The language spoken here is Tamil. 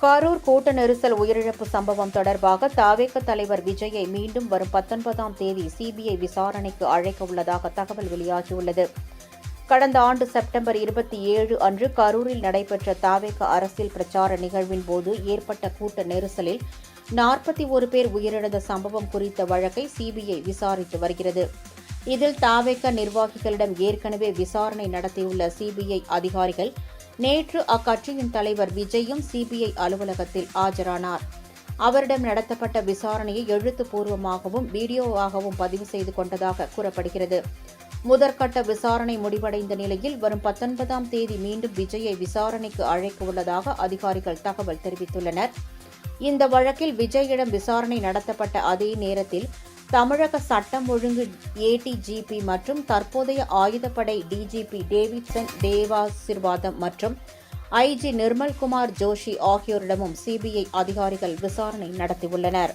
கரூர் கூட்ட நெரிசல் உயிரிழப்பு சம்பவம் தொடர்பாக தவேக தலைவர் விஜயை மீண்டும் வரும் 19ஆம் தேதி சிபிஐ விசாரணைக்கு அழைக்க உள்ளதாக தகவல் வெளியாகியுள்ளது. கடந்த ஆண்டு செப்டம்பர் 27 அன்று கரூரில் நடைபெற்ற தவேக அரசியல் பிரச்சார நிகழ்வின் போது ஏற்பட்ட கூட்ட நெரிசலில் 41 பேர் உயிரிழந்த சம்பவம் குறித்த வழக்கை சிபிஐ விசாரித்து வருகிறது. இதில் தவேக நிர்வாகிகளிடம் ஏற்கனவே விசாரணை நடத்தியுள்ள சிபிஐ அதிகாரிகள் நேற்று அக்கட்சியின் தலைவர் விஜயும் சிபிஐ அலுவலகத்தில் ஆஜரானார். அவரிடம் நடத்தப்பட்ட விசாரணையை எழுத்துப்பூர்வமாகவும் வீடியோவாகவும் பதிவு செய்து கொண்டதாக கூறப்படுகிறது. முதற்கட்ட விசாரணை முடிவடைந்த நிலையில் வரும் 19ஆம் தேதி மீண்டும் விஜயை விசாரணைக்கு அழைக்க உள்ளதாக அதிகாரிகள் தகவல் தெரிவித்துள்ளனர். இந்த வழக்கில் விஜயிடம் விசாரணை நடத்தப்பட்ட அதே நேரத்தில் தமிழக சட்டம் ஒழுங்கு ஏடிஜிபி மற்றும் தற்போதைய ஆயுதப்படை டிஜிபி டேவிட்சன் தேவாசீர்வாதம் மற்றும் ஐஜி நிர்மல்குமார் ஜோஷி ஆகியோரிடமும் சிபிஐ அதிகாரிகள் விசாரணை நடத்தியுள்ளனர்.